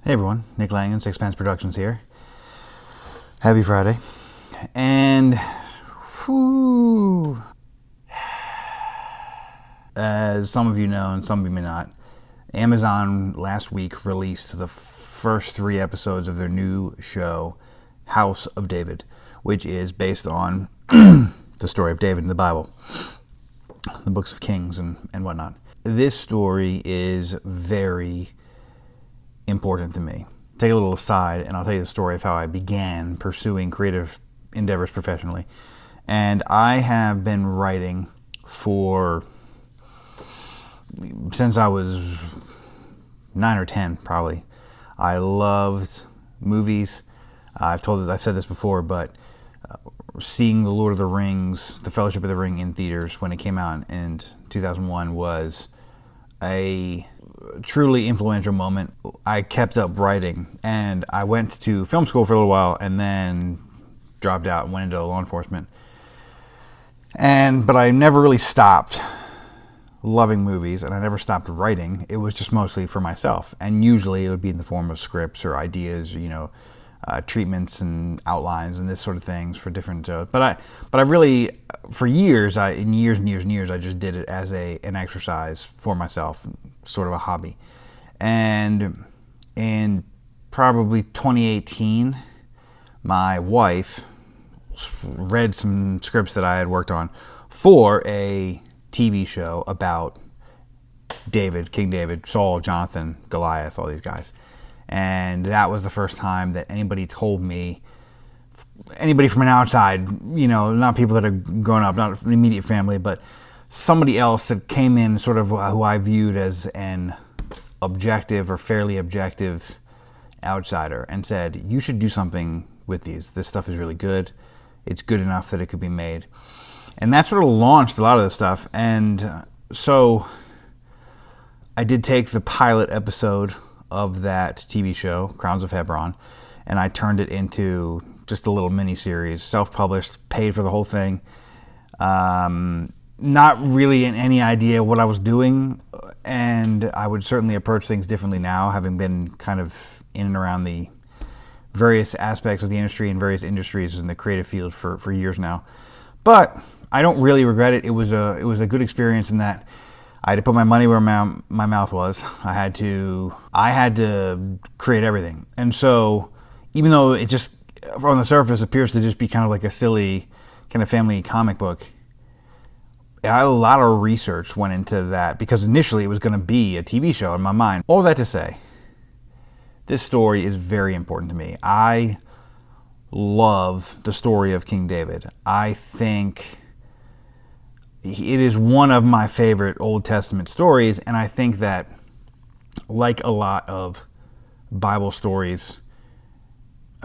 Hey everyone, Nick Langan, Sixpence Productions here. Happy Friday. And, whew, as some of you know and some of you may not, Amazon last week released the first 3 episodes of their new show, House of David, which is based on the story of David in the Bible, the books of Kings and whatnot. This story is very important to me. Take a little aside and I'll tell you the story of how I began pursuing creative endeavors professionally. And I have been writing since I was 9 or 10 probably. I loved movies. I've said this before, but seeing The Lord of the Rings, The Fellowship of the Ring in theaters when it came out in 2001 was a truly influential moment. I kept up writing, and I went to film school for a little while and then dropped out and went into law enforcement. But I never really stopped loving movies, and I never stopped writing. It was just mostly for myself, and usually it would be in the form of scripts or ideas, treatments and outlines and this sort of things for different shows. But I really, for years, I just did it as an exercise for myself, sort of a hobby. And in probably 2018, my wife read some scripts that I had worked on for a TV show about David, King David, Saul, Jonathan, Goliath, all these guys. And that was the first time that anybody told me, anybody from an outside, not people that have grown up, not an immediate family, but somebody else that came in sort of who I viewed as an objective or fairly objective outsider and said, you should do something with these. This stuff is really good. It's good enough that it could be made. And that sort of launched a lot of this stuff. And so I did take the pilot episode of that TV show, Crowns of Hebron, and I turned it into just a little mini-series, self-published, paid for the whole thing. Not really in any idea what I was doing, and I would certainly approach things differently now, having been kind of in and around the various aspects of the industry and various industries in the creative field for years now. But I don't really regret it. It was a good experience in that I had to put my money where my mouth was. I had to create everything. And so even though it just, on the surface, appears to just be kind of like a silly kind of family comic book, a lot of research went into that because initially it was going to be a TV show in my mind. All that to say, this story is very important to me. I love the story of King David. I think it is one of my favorite Old Testament stories, and I think that, like a lot of Bible stories,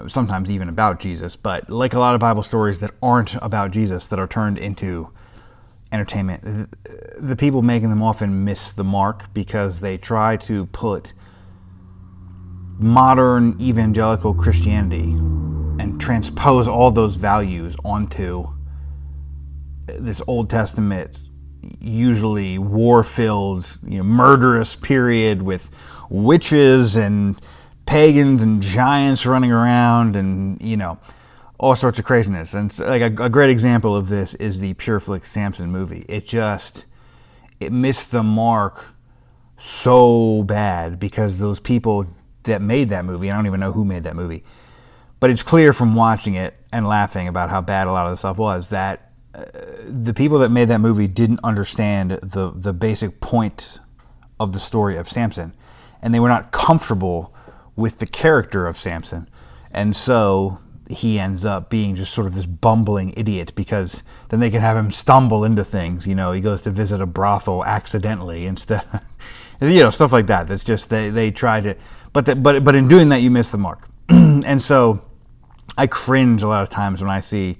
sometimes even about Jesus, but like a lot of Bible stories that aren't about Jesus, that are turned into entertainment, the people making them often miss the mark because they try to put modern evangelical Christianity and transpose all those values onto this Old Testament, usually war-filled, murderous period with witches and pagans and giants running around and, all sorts of craziness. And so, like a great example of this is the PureFlix Samson movie. It missed the mark so bad because those people that made that movie, I don't even know who made that movie, but it's clear from watching it and laughing about how bad a lot of the stuff was that the people that made that movie didn't understand the basic point of the story of Samson, and they were not comfortable with the character of Samson, and so he ends up being just sort of this bumbling idiot because then they can have him stumble into things. He goes to visit a brothel accidentally instead, stuff like that. That's just they try to, but in doing that you miss the mark, and so I cringe a lot of times when I see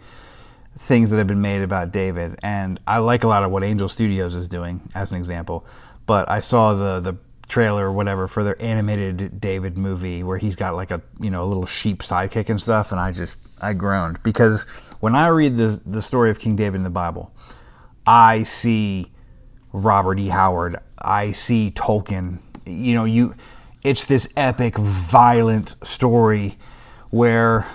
things that have been made about David, and I like a lot of what Angel Studios is doing as an example, but I saw the trailer or whatever for their animated David movie where he's got like a little sheep sidekick and stuff, and I groaned because when I read the story of King David in the Bible, I see Robert E. Howard, I see Tolkien. it's this epic, violent story where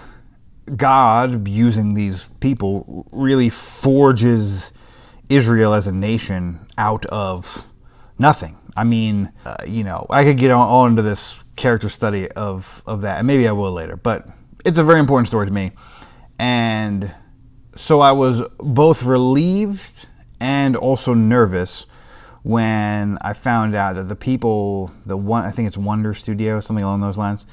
God, using these people, really forges Israel as a nation out of nothing. I mean, I could get all into this character study of that, and maybe I will later, but it's a very important story to me. And so I was both relieved and also nervous when I found out that the people, I think it's Wonder Studio, something along those lines,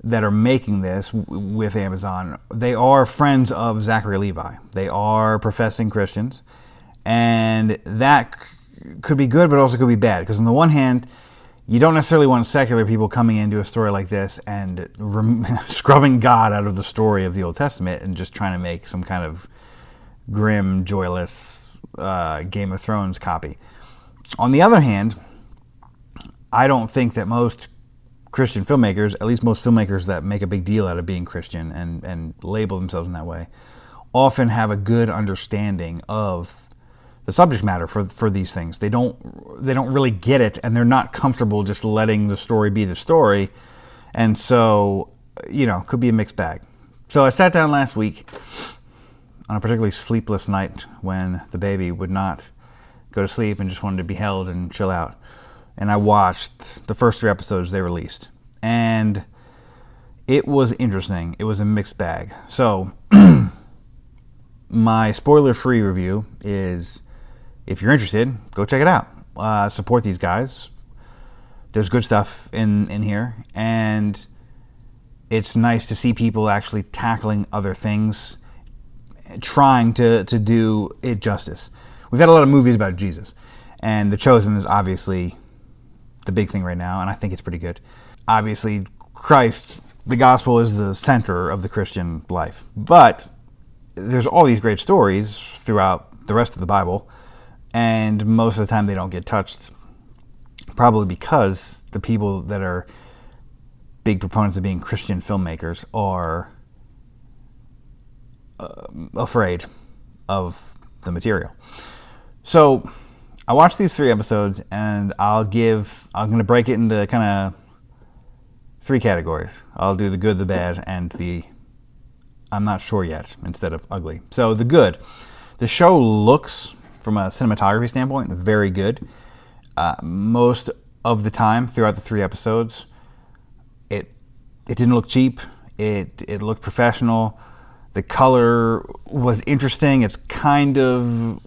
that are making this with Amazon, they are friends of Zachary Levi. They are professing Christians, and that could be good, but also could be bad. Because on the one hand, you don't necessarily want secular people coming into a story like this and scrubbing God out of the story of the Old Testament and just trying to make some kind of grim, joyless Game of Thrones copy. On the other hand, I don't think that most Christian filmmakers, at least most filmmakers that make a big deal out of being Christian and label themselves in that way, often have a good understanding of the subject matter for these things. They don't really get it, and they're not comfortable just letting the story be the story. And so, could be a mixed bag. So I sat down last week on a particularly sleepless night when the baby would not go to sleep and just wanted to be held and chill out. And I watched the first 3 episodes they released. And it was interesting. It was a mixed bag. So my spoiler-free review is, if you're interested, go check it out. Support these guys. There's good stuff in here. And it's nice to see people actually tackling other things, trying to do it justice. We've had a lot of movies about Jesus, and The Chosen is obviously the big thing right now, and I think it's pretty good. Obviously, Christ, the gospel, is the center of the Christian life. But there's all these great stories throughout the rest of the Bible, and most of the time they don't get touched, probably because the people that are big proponents of being Christian filmmakers are afraid of the material. So I watched these 3 episodes, and I'm going to break it into kind of 3 categories. I'll do the good, the bad, and the I'm not sure yet instead of ugly. So the good. The show looks, from a cinematography standpoint, very good. Most of the time throughout the 3 episodes, it didn't look cheap. It looked professional. The color was interesting. It's kind of,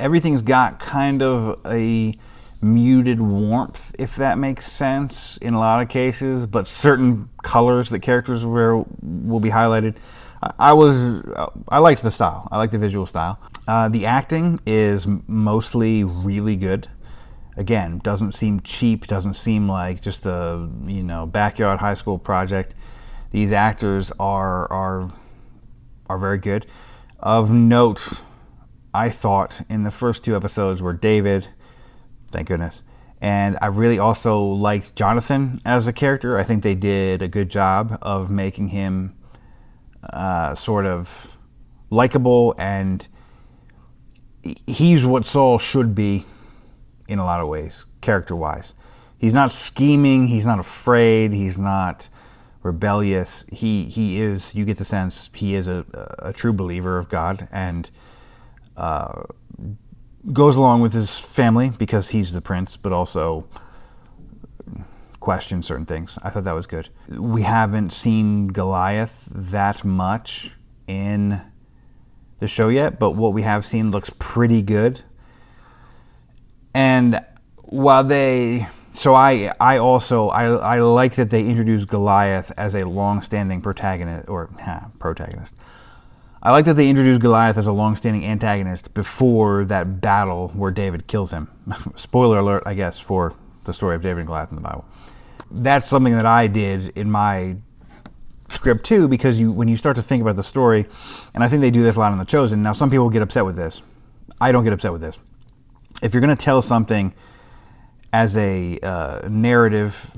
everything's got kind of a muted warmth, if that makes sense, in a lot of cases, but certain colors that characters will be highlighted. I liked the style. I liked the visual style. The acting is mostly really good. Again, doesn't seem cheap, doesn't seem like just a, backyard high school project. These actors are very good. Of note, I thought, in the first 2 episodes were David, thank goodness, and I really also liked Jonathan as a character. I think they did a good job of making him sort of likable, and he's what Saul should be in a lot of ways, character-wise. He's not scheming, he's not afraid, he's not rebellious. He is, you get the sense, he is a true believer of God, and goes along with his family because he's the prince, but also questions certain things. I thought that was good. We haven't seen Goliath that much in the show yet, but what we have seen looks pretty good. And while I like that they introduced Goliath as a long-standing protagonist. I like that they introduced Goliath as a long-standing antagonist before that battle where David kills him. Spoiler alert, I guess, for the story of David and Goliath in the Bible. That's something that I did in my script too, because when you start to think about the story, and I think they do this a lot in The Chosen. Now, some people get upset with this. I don't get upset with this. If you're going to tell something as a narrative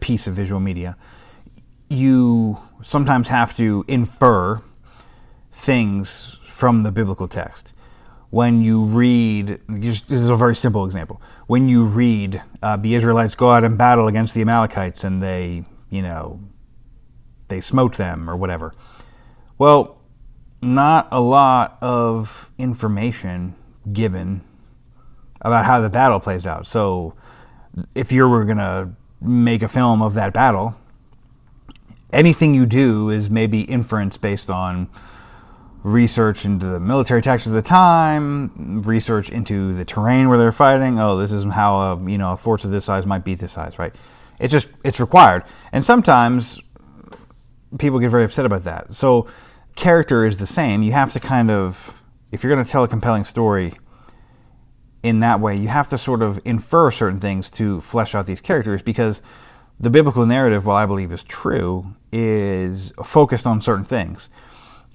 piece of visual media, you sometimes have to infer things from the biblical text. when you read, this is a very simple example, when you read the Israelites go out and battle against the Amalekites and they smote them or whatever. Well, not a lot of information given about how the battle plays out. So if you were going to make a film of that battle, anything you do is maybe inference based on research into the military tactics of the time, research into the terrain where they're fighting. Oh, this is how a force of this size might beat this size, right? It's required. And sometimes people get very upset about that. So character is the same. You have to kind of, if you're going to tell a compelling story in that way, you have to sort of infer certain things to flesh out these characters, because the biblical narrative, while I believe is true, is focused on certain things.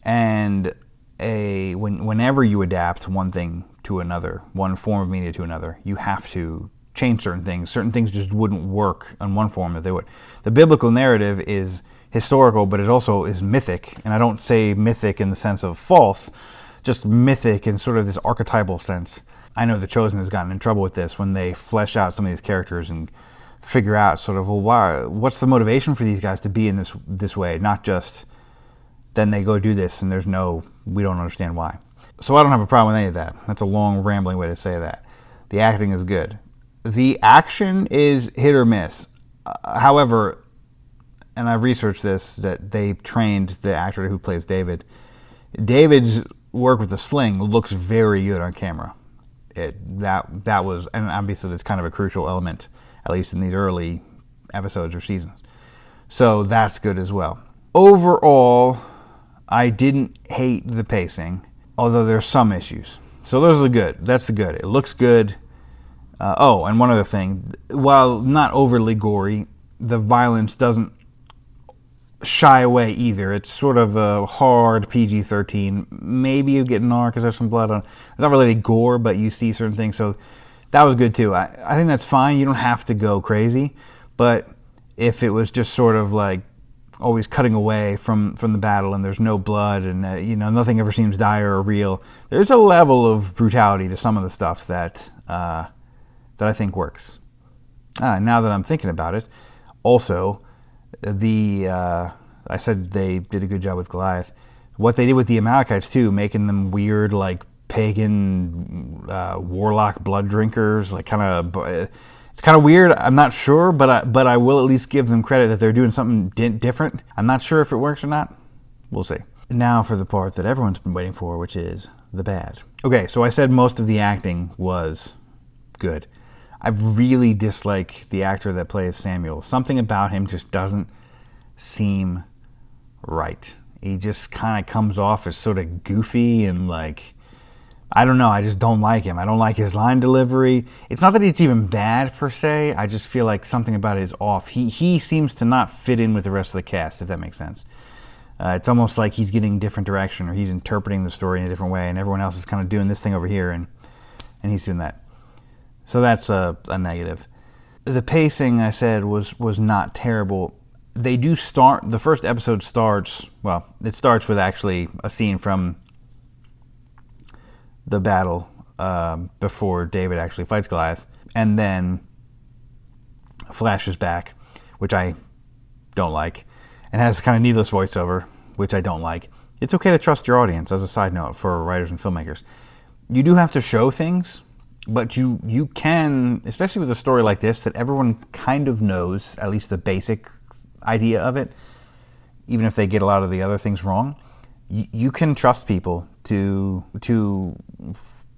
And whenever you adapt one thing to another, one form of media to another, you have to change certain things. Certain things just wouldn't work on one form that they would. The biblical narrative is historical, but it also is mythic. And I don't say mythic in the sense of false, just mythic in sort of this archetypal sense. I know The Chosen has gotten in trouble with this when they flesh out some of these characters and figure out sort of, well, what's the motivation for these guys to be in this way, not just then they go do this and we don't understand why. So I don't have a problem with any of that. That's a long, rambling way to say that. The acting is good. The action is hit or miss. However, and I've researched this, that they trained the actor who plays David. David's work with the sling looks very good on camera. That was, and obviously that's kind of a crucial element, at least in these early episodes or seasons. So that's good as well. Overall, I didn't hate the pacing, although there's some issues. So those are the good. That's the good. It looks good. And one other thing. While not overly gory, the violence doesn't shy away either. It's sort of a hard PG-13. Maybe you get an R because there's some blood on it. It's not really gore, but you see certain things. So that was good too. I think that's fine. You don't have to go crazy. But if it was just sort of like always cutting away from the battle and there's no blood and nothing ever seems dire or real, there's a level of brutality to some of the stuff that I think works. Now that I'm thinking about it, also I said they did a good job with Goliath. What they did with the Amalekites too, making them weird, like pagan warlock blood drinkers, like kind of. It's kind of weird. I'm not sure, but I will at least give them credit that they're doing something different. I'm not sure if it works or not. We'll see. Now for the part that everyone's been waiting for, which is the bad. Okay, so I said most of the acting was good. I really dislike the actor that plays Samuel. Something about him just doesn't seem right. He just kind of comes off as sort of goofy and like, I don't know, I just don't like him. I don't like his line delivery. It's not that it's even bad per se, I just feel like something about it is off. He seems to not fit in with the rest of the cast, if that makes sense. It's almost like he's getting different direction, or he's interpreting the story in a different way, and everyone else is kind of doing this thing over here, and he's doing that. So that's a negative. The pacing, I said, was not terrible. They do start, the first episode starts, well, it starts with actually a scene from the battle before David actually fights Goliath, and then flashes back, which I don't like, and has kind of needless voiceover, which I don't like. It's okay to trust your audience, as a side note for writers and filmmakers. You do have to show things, but you can, especially with a story like this that everyone kind of knows, at least the basic idea of it, even if they get a lot of the other things wrong, you can trust people to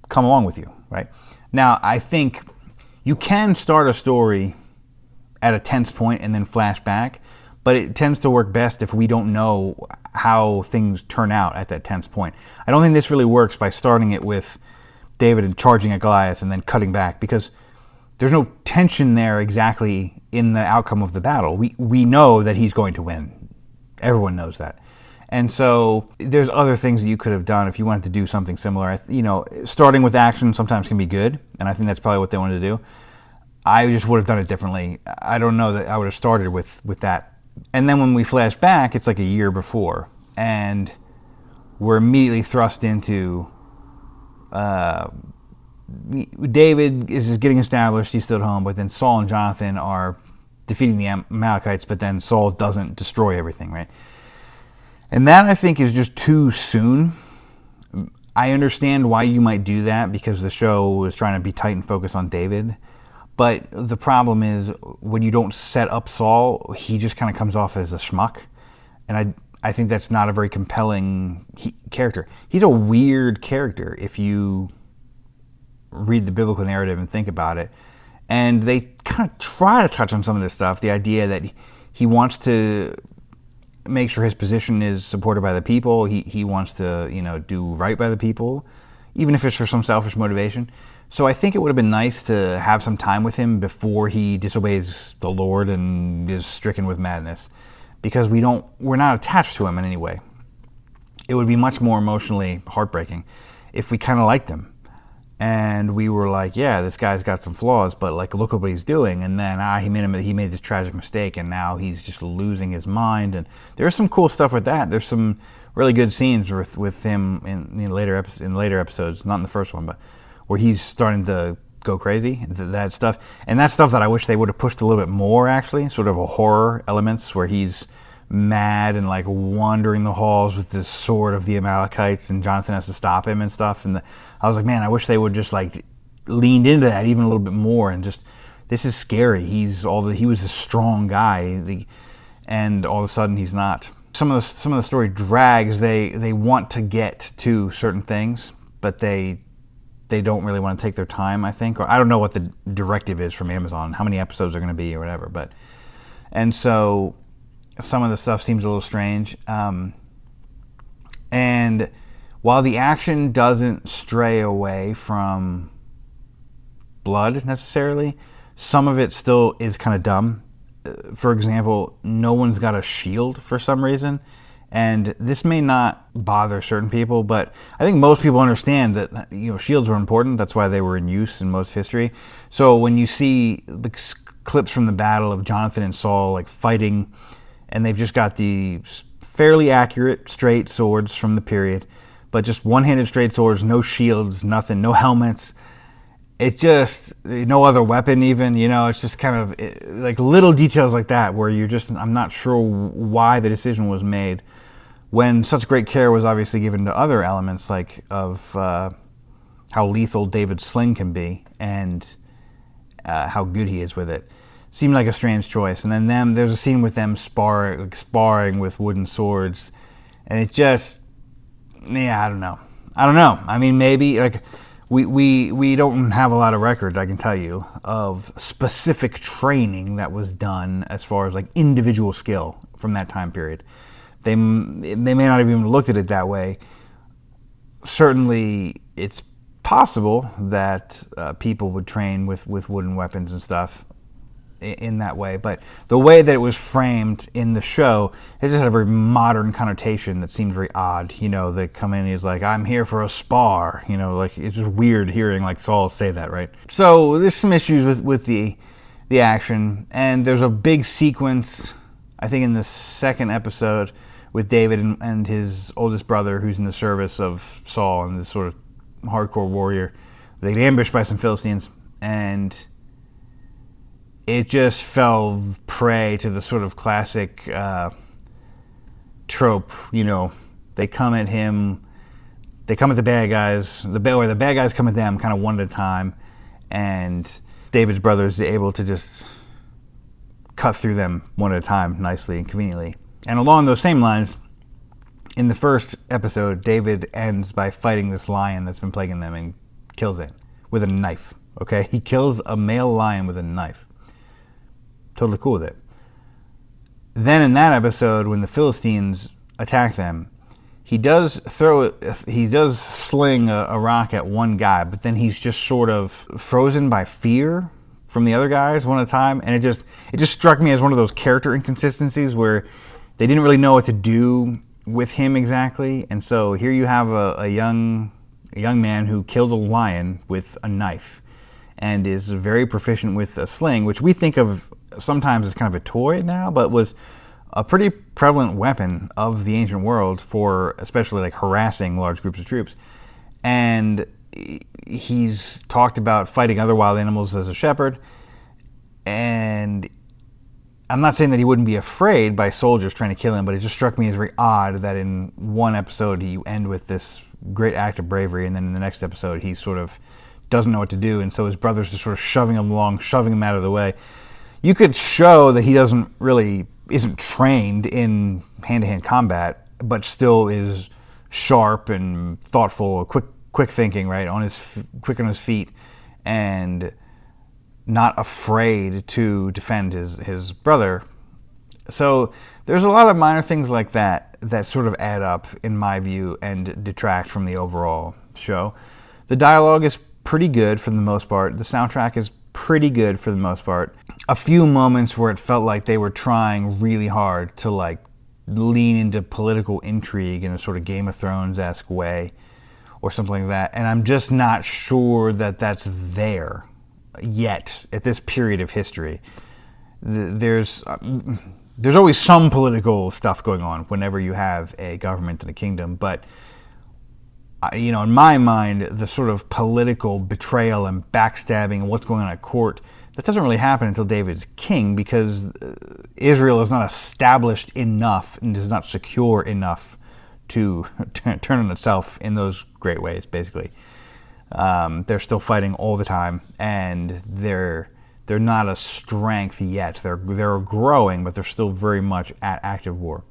come along with you, right? Now, I think you can start a story at a tense point and then flash back, but it tends to work best if we don't know how things turn out at that tense point. I don't think this really works by starting it with David and charging at Goliath and then cutting back, because there's no tension there exactly in the outcome of the battle. We know that he's going to win. Everyone knows that. And so there's other things that you could have done if you wanted to do something similar. Starting with action sometimes can be good, and I think that's probably what they wanted to do. I just would have done it differently. I don't know that I would have started with that. And then when we flash back, it's like a year before, and we're immediately thrust into David is getting established, he's still at home, but then Saul and Jonathan are defeating the Amalekites, but then Saul doesn't destroy everything, right? And that, I think, is just too soon. I understand why you might do that, because the show was trying to be tight and focus on David. But the problem is, when you don't set up Saul, he just kind of comes off as a schmuck. And I think that's not a very compelling character. He's a weird character if you read the biblical narrative and think about it. And they kind of try to touch on some of this stuff, the idea that he wants to make sure his position is supported by the people. He wants to, do right by the people, even if it's for some selfish motivation. So I think it would have been nice to have some time with him before he disobeys the Lord and is stricken with madness, because we're not attached to him in any way. It would be much more emotionally heartbreaking if we kind of liked him. And we were like, yeah, this guy's got some flaws, but like, look at what he's doing. And then he made this tragic mistake, and now he's just losing his mind. And there's some cool stuff with that. There's some really good scenes with him in later episodes, not in the first one, but where he's starting to go crazy. That stuff, and that's stuff that I wish they would have pushed a little bit more. Actually, sort of a horror elements where he's mad and like wandering the halls with this sword of the Amalekites, and Jonathan has to stop him and stuff. And I was like, man, I wish they would just like leaned into that even a little bit more, and just, this is scary. He was a strong guy, and all of a sudden he's not. Some of the story drags. They want to get to certain things, but they don't really want to take their time, I think. Or I don't know what the directive is from Amazon, how many episodes are going to be or whatever. And so some of the stuff seems a little strange. And while the action doesn't stray away from blood necessarily, some of it still is kind of dumb. For example, no one's got a shield for some reason. And this may not bother certain people, but I think most people understand that shields were important. That's why they were in use in most history. So when you see the clips from the battle of Jonathan and Saul like fighting, and they've just got the fairly accurate straight swords from the period, but just one-handed straight swords, no shields, nothing, no helmets. It just, no other weapon even, it's just kind of like little details like that where I'm not sure why the decision was made, when such great care was obviously given to other elements, like of how lethal David's sling can be, and how good he is with it. Seemed like a strange choice. And then there's a scene with them sparring with wooden swords, and it just, I don't know. I mean, maybe like we don't have a lot of record, I can tell you, of specific training that was done as far as like individual skill from that time period. They may not have even looked at it that way. Certainly, it's possible that people would train with wooden weapons and stuff in that way, but the way that it was framed in the show, it just had a very modern connotation that seemed very odd. They come in and he's like, I'm here for a spar. Like, it's just weird hearing like Saul say that, right? So there's some issues with the action, and there's a big sequence, I think, in the second episode with David and his oldest brother, who's in the service of Saul and this sort of hardcore warrior. They get ambushed by some Philistines, and it just fell prey to the sort of classic trope. They come at him, they come at the bad guys, the bad guys come at them kind of one at a time, and David's brother is able to just cut through them one at a time nicely and conveniently. And along those same lines, in the first episode, David ends by fighting this lion that's been plaguing them and kills it with a knife. Okay? He kills a male lion with a knife. Totally cool with it. Then in that episode, when the Philistines attack them, he does sling a rock at one guy, but then he's just sort of frozen by fear from the other guys one at a time. And it just struck me as one of those character inconsistencies where they didn't really know what to do with him exactly. And so here you have a young man who killed a lion with a knife and is very proficient with a sling, which we think of sometimes as kind of a toy now, but was a pretty prevalent weapon of the ancient world for especially like harassing large groups of troops. And he's talked about fighting other wild animals as a shepherd, and I'm not saying that he wouldn't be afraid by soldiers trying to kill him, but it just struck me as very odd that in one episode you end with this great act of bravery, and then in the next episode he sort of doesn't know what to do, and so his brother's just sort of shoving him along, shoving him out of the way. You could show that he isn't trained in hand-to-hand combat, but still is sharp and thoughtful, quick thinking, right? Quick on his feet, and not afraid to defend his brother. So there's a lot of minor things like that sort of add up, in my view, and detract from the overall show. The dialogue is pretty good for the most part. The soundtrack is pretty good for the most part. A few moments where it felt like they were trying really hard to like lean into political intrigue in a sort of Game of Thrones-esque way or something like that. And I'm just not sure that that's there yet at this period of history. There's always some political stuff going on whenever you have a government and a kingdom, but in my mind, the sort of political betrayal and backstabbing and what's going on at court, that doesn't really happen until David's king, because Israel is not established enough and is not secure enough to turn on itself in those great ways, basically. They're still fighting all the time, and they're not a strength yet. They're growing, but they're still very much at active war.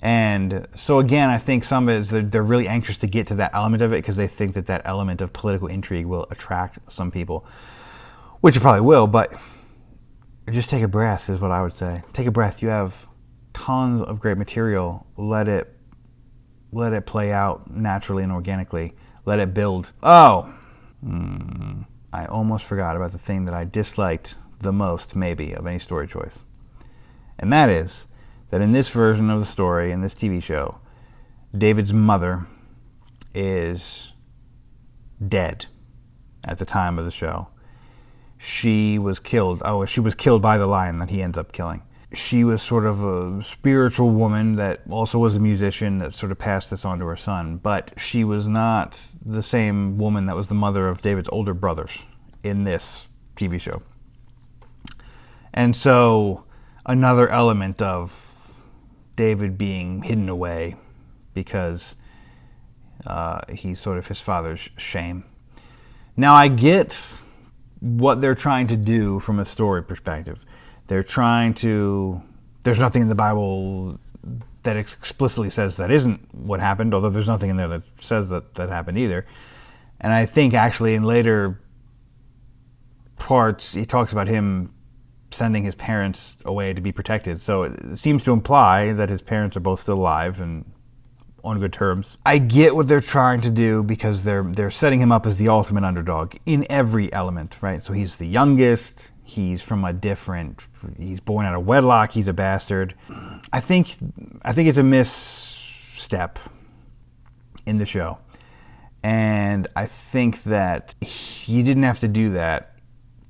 And so again, I think some of it is that they're really anxious to get to that element of it because they think that element of political intrigue will attract some people, which it probably will, but just take a breath is what I would say. Take a breath. You have tons of great material. Let it play out naturally and organically. Let it build. I almost forgot about the thing that I disliked the most, maybe, of any story choice. And that is that in this version of the story, in this TV show, David's mother is dead at the time of the show. She was killed. She was killed by the lion that he ends up killing. She was sort of a spiritual woman that also was a musician that sort of passed this on to her son, but she was not the same woman that was the mother of David's older brothers in this TV show. And so another element of David being hidden away because he's sort of his father's shame. Now I get what they're trying to do from a story perspective. There's nothing in the Bible that explicitly says that isn't what happened, although there's nothing in there that says that happened either. And I think actually in later parts, he talks about him sending his parents away to be protected. So it seems to imply that his parents are both still alive and on good terms. I get what they're trying to do because they're setting him up as the ultimate underdog in every element, right? So he's the youngest. He's he's born out of wedlock. He's a bastard. I think it's a misstep in the show. And I think that he didn't have to do that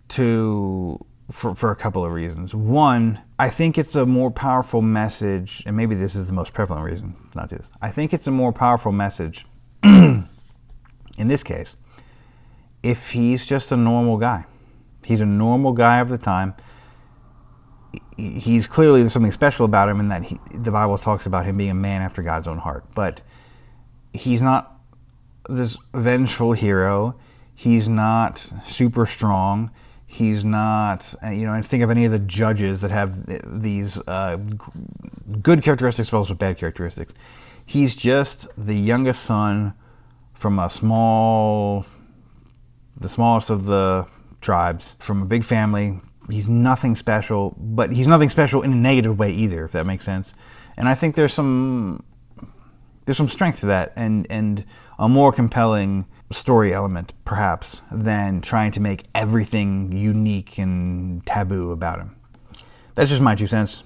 for a couple of reasons. One, I think it's a more powerful message, and maybe this is the most prevalent reason not to do this. I think it's a more powerful message in this case if he's just a normal guy. He's a normal guy of the time. He's clearly, there's something special about him in that the Bible talks about him being a man after God's own heart. But he's not this vengeful hero. He's not super strong. He's not, and think of any of the judges that have these good characteristics, but also bad characteristics. He's just the youngest son from the smallest of the tribes, from a big family. He's nothing special, but he's nothing special in a negative way either, if that makes sense. And I think there's some strength to that, and a more compelling story element, perhaps, than trying to make everything unique and taboo about him. That's just my 2 cents.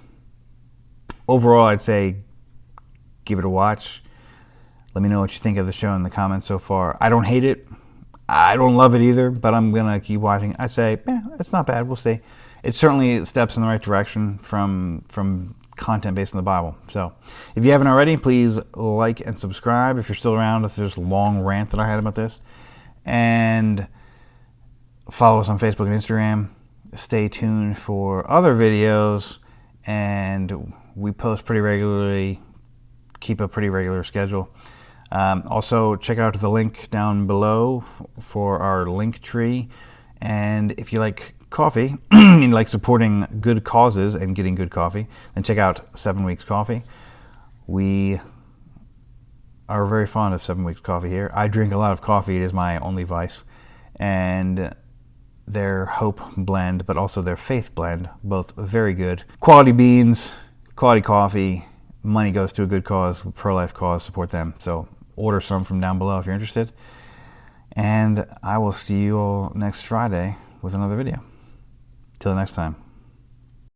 Overall, I'd say give it a watch. Let me know what you think of the show in the comments so far. I don't hate it. I don't love it either, but I'm going to keep watching. I'd say, it's not bad. We'll see. It certainly steps in the right direction from content based on the Bible. So if you haven't already, please like and subscribe if you're still around, if there's a long rant that I had about this. And follow us on Facebook and Instagram. Stay tuned for other videos, and we post pretty regularly, keep a pretty regular schedule. Also, check out the link down below for our link tree. And if you like coffee, and you like supporting good causes and getting good coffee, then check out 7 Weeks Coffee. We are very fond of 7 Weeks Coffee here. I drink a lot of coffee. It is my only vice. And their Hope blend, but also their Faith blend, both very good. Quality beans, quality coffee, money goes to a good cause, pro-life cause, support them. So order some from down below if you're interested. And I will see you all next Friday with another video. Till next time.